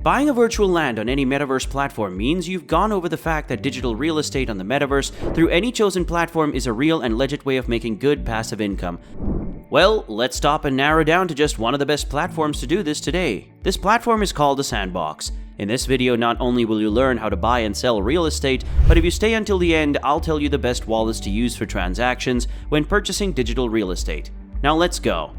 Buying a virtual land on any Metaverse platform means you've gone over the fact that digital real estate on the Metaverse through any chosen platform is a real and legit way of making good passive income. Well, let's stop and narrow down to just one of the best platforms to do this today. This platform is called the Sandbox. In this video, not only will you learn how to buy and sell real estate, but if you stay until the end, I'll tell you the best wallets to use for transactions when purchasing digital real estate. Now let's go.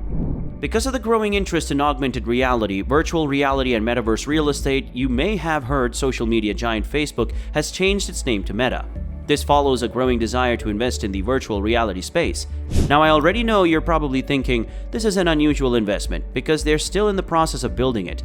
Because of the growing interest in augmented reality, virtual reality, and metaverse real estate, you may have heard social media giant Facebook has changed its name to Meta. This follows a growing desire to invest in the virtual reality space. Now, I already know you're probably thinking this is an unusual investment because they're still in the process of building it.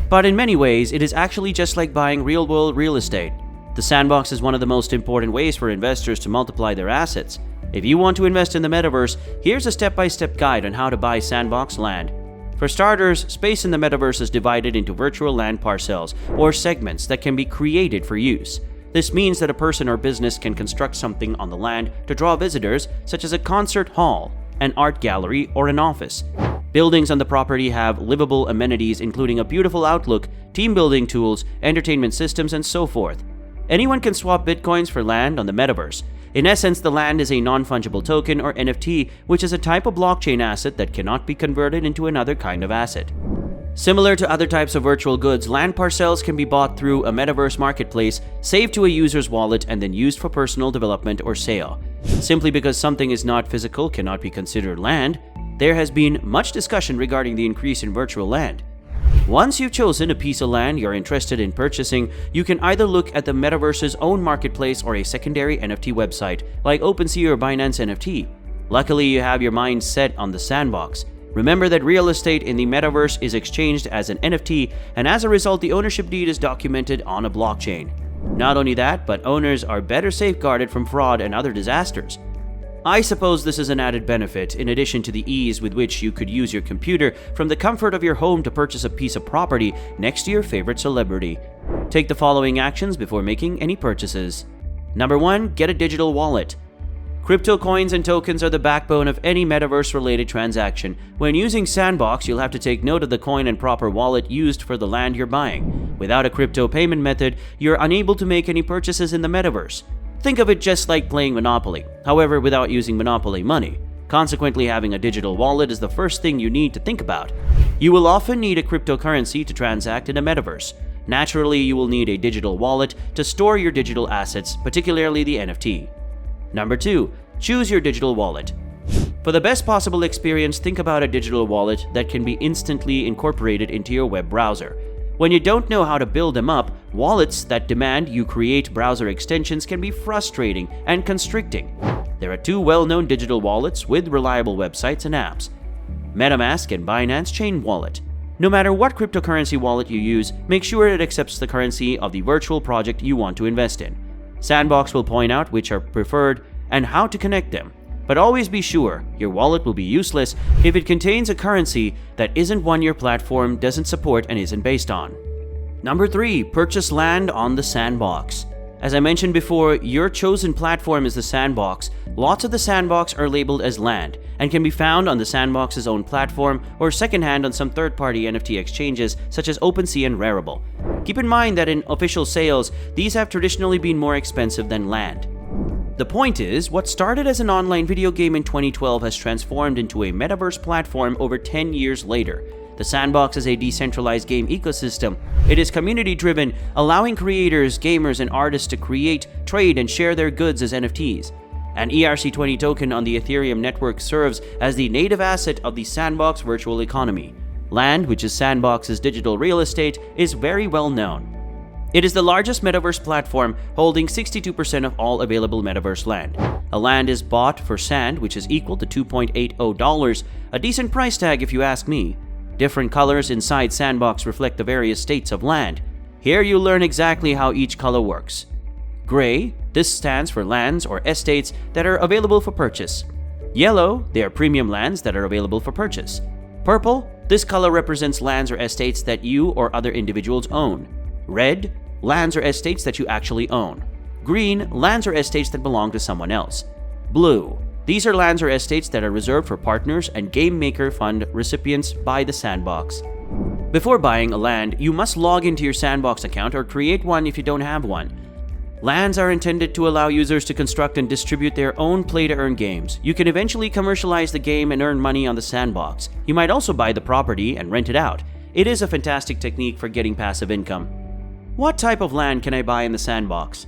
But in many ways, it is actually just like buying real-world real estate. The Sandbox is one of the most important ways for investors to multiply their assets. If you want to invest in the Metaverse, here's a step-by-step guide on how to buy Sandbox land. For starters, space in the Metaverse is divided into virtual land parcels, or segments that can be created for use. This means that a person or business can construct something on the land to draw visitors, such as a concert hall, an art gallery, or an office. Buildings on the property have livable amenities including a beautiful outlook, team-building tools, entertainment systems, and so forth. Anyone can swap bitcoins for land on the Metaverse. In essence, the land is a non-fungible token or NFT, which is a type of blockchain asset that cannot be converted into another kind of asset. Similar to other types of virtual goods, land parcels can be bought through a Metaverse marketplace, saved to a user's wallet, and then used for personal development or sale. Simply because something is not physical cannot be considered land, there has been much discussion regarding the increase in virtual land. Once you've chosen a piece of land you're interested in purchasing, you can either look at the Metaverse's own marketplace or a secondary NFT website like OpenSea or Binance NFT. Luckily, you have your mind set on the Sandbox. Remember that real estate in the Metaverse is exchanged as an NFT, and as a result, the ownership deed is documented on a blockchain. Not only that, but owners are better safeguarded from fraud and other disasters. I suppose this is an added benefit, in addition to the ease with which you could use your computer from the comfort of your home to purchase a piece of property next to your favorite celebrity. Take the following actions before making any purchases. Number 1. Get a digital wallet. Crypto coins and tokens are the backbone of any Metaverse-related transaction. When using Sandbox, you'll have to take note of the coin and proper wallet used for the land you're buying. Without a crypto payment method, you're unable to make any purchases in the Metaverse. Think of it just like playing Monopoly, however, without using Monopoly money. Consequently, having a digital wallet is the first thing you need to think about. You will often need a cryptocurrency to transact in a Metaverse. Naturally, you will need a digital wallet to store your digital assets, particularly the NFT. Number 2. Choose your digital wallet. For the best possible experience, think about a digital wallet that can be instantly incorporated into your web browser. When you don't know how to build them up, wallets that demand you create browser extensions can be frustrating and constricting. There are 2 well-known digital wallets with reliable websites and apps: MetaMask and Binance Chain Wallet. No matter what cryptocurrency wallet you use, make sure it accepts the currency of the virtual project you want to invest in. Sandbox will point out which are preferred and how to connect them. But always be sure, your wallet will be useless if it contains a currency that isn't one your platform doesn't support and isn't based on. Number 3. Purchase land on the Sandbox. As I mentioned before, your chosen platform is the Sandbox. Lots of the Sandbox are labeled as land and can be found on the Sandbox's own platform or secondhand on some third-party NFT exchanges such as OpenSea and Rarible. Keep in mind that in official sales, these have traditionally been more expensive than land. The point is, what started as an online video game in 2012 has transformed into a Metaverse platform over 10 years later. The Sandbox is a decentralized game ecosystem. It is community-driven, allowing creators, gamers, and artists to create, trade, and share their goods as NFTs. An ERC20 token on the Ethereum network serves as the native asset of the Sandbox virtual economy. Land, which is Sandbox's digital real estate, is very well known. It is the largest Metaverse platform, holding 62% of all available Metaverse land. A land is bought for sand, which is equal to $2.80, a decent price tag if you ask me. Different colors inside Sandbox reflect the various states of land. Here you learn exactly how each color works. Gray, this stands for lands or estates that are available for purchase. Yellow, they are premium lands that are available for purchase. Purple, this color represents lands or estates that you or other individuals own. Red, lands or estates that you actually own. Green, lands or estates that belong to someone else. Blue, these are lands or estates that are reserved for partners and game maker fund recipients by the Sandbox. Before buying a land, you must log into your Sandbox account or create one if you don't have one. Lands are intended to allow users to construct and distribute their own play-to-earn games. You can eventually commercialize the game and earn money on the Sandbox. You might also buy the property and rent it out. It is a fantastic technique for getting passive income. What type of land can I buy in the Sandbox?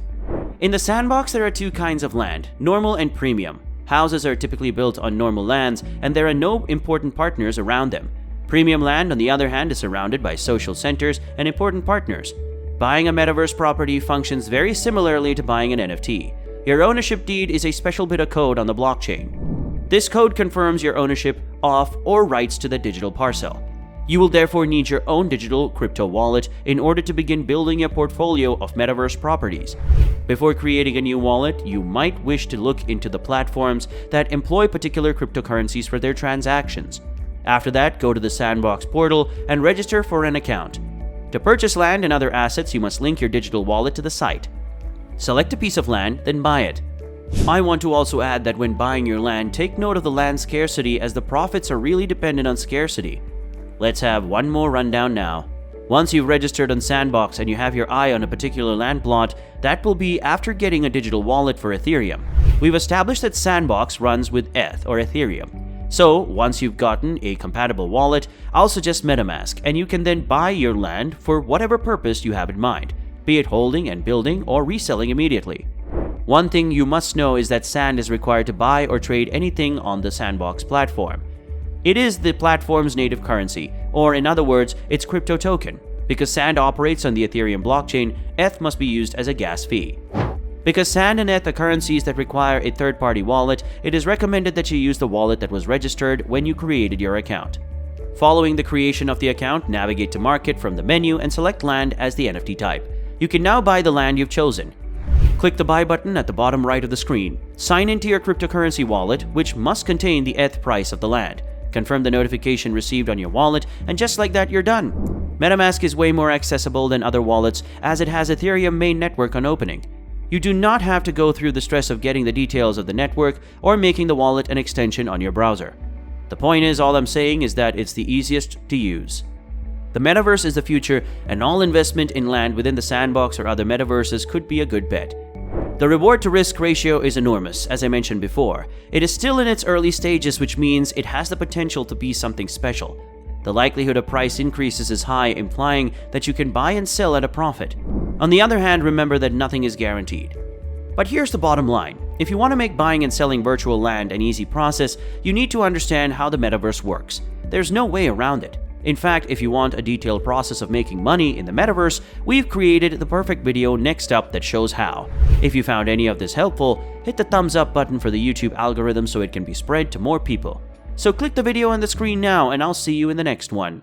In the Sandbox, there are two kinds of land, normal and premium. Houses are typically built on normal lands, and there are no important partners around them. Premium land, on the other hand, is surrounded by social centers and important partners. Buying a Metaverse property functions very similarly to buying an NFT. Your ownership deed is a special bit of code on the blockchain. This code confirms your ownership of or rights to the digital parcel. You will therefore need your own digital crypto wallet in order to begin building a portfolio of Metaverse properties. Before creating a new wallet, you might wish to look into the platforms that employ particular cryptocurrencies for their transactions. After that, go to the Sandbox portal and register for an account. To purchase land and other assets, you must link your digital wallet to the site. Select a piece of land, then buy it. I want to also add that when buying your land, take note of the land scarcity, as the profits are really dependent on scarcity. Let's have one more rundown now. Once you've registered on Sandbox and you have your eye on a particular land plot, that will be after getting a digital wallet for Ethereum. We've established that Sandbox runs with ETH or Ethereum. So, once you've gotten a compatible wallet, I'll suggest MetaMask, and you can then buy your land for whatever purpose you have in mind, be it holding and building or reselling immediately. One thing you must know is that Sand is required to buy or trade anything on the Sandbox platform. It is the platform's native currency, or in other words, its crypto token. Because Sand operates on the Ethereum blockchain, ETH must be used as a gas fee. Because Sand and ETH are currencies that require a third-party wallet, it is recommended that you use the wallet that was registered when you created your account. Following the creation of the account, navigate to Market from the menu and select Land as the NFT type. You can now buy the land you've chosen. Click the Buy button at the bottom right of the screen. Sign into your cryptocurrency wallet, which must contain the ETH price of the land. Confirm the notification received on your wallet, and just like that, you're done. MetaMask is way more accessible than other wallets, as it has Ethereum main network on opening. You do not have to go through the stress of getting the details of the network or making the wallet an extension on your browser. The point is, all I'm saying is that it's the easiest to use. The Metaverse is the future, and all investment in land within the Sandbox or other Metaverses could be a good bet. The reward-to-risk ratio is enormous, as I mentioned before. It is still in its early stages, which means it has the potential to be something special. The likelihood of price increases is high, implying that you can buy and sell at a profit. On the other hand, remember that nothing is guaranteed. But here's the bottom line. If you want to make buying and selling virtual land an easy process, you need to understand how the Metaverse works. There's no way around it. In fact, if you want a detailed process of making money in the Metaverse, we've created the perfect video next up that shows how. If you found any of this helpful, hit the thumbs up button for the YouTube algorithm so it can be spread to more people. So click the video on the screen now, and I'll see you in the next one.